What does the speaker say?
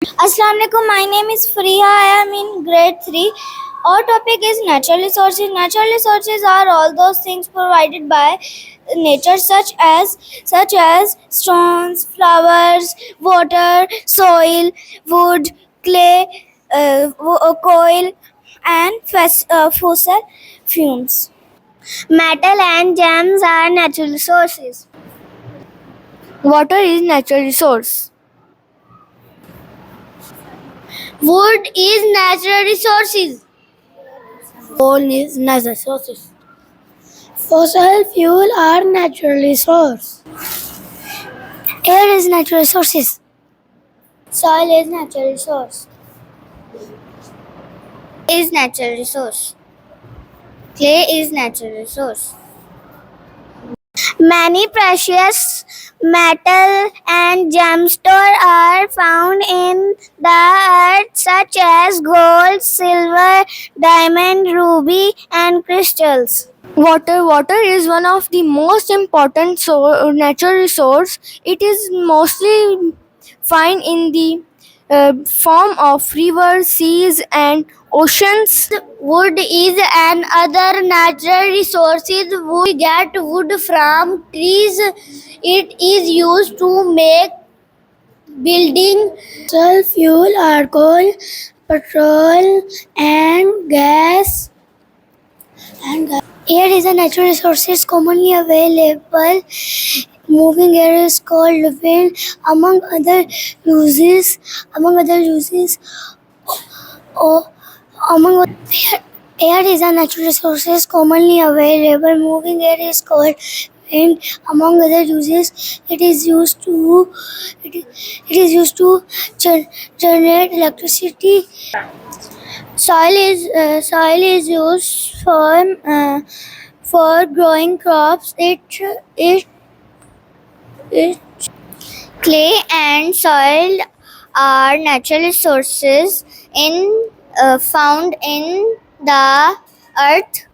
Assalamu alaikum. My name is Friya. I am in grade 3. Our topic is natural resources. Natural resources are all those things provided by nature, such as stones, flowers, water, soil, wood, clay, coal, and fossil fumes. Metal and gems are natural resources. Water is natural resource. Wood is natural resources. Coal is natural resources. Fossil fuel are natural resource. Air is natural resources. Soil is natural resource. Is natural resource. Clay is natural resource. Many precious metal and gemstones are found in the earth, such as gold, silver, diamond, ruby, and crystals. Water is one of the most important natural resource. It is mostly found in the form of rivers, seas, and oceans. Wood is another natural resource. We get wood from trees. It is used to make building. Fossil fuel are coal, petrol, and gas. Air is a natural resource commonly available. Moving air is called wind. Or air is a natural resource commonly available. Moving air is called wind. Among other uses, it is used to generate electricity. Soil is used for growing crops. It Clay and soil are natural resources found in the earth.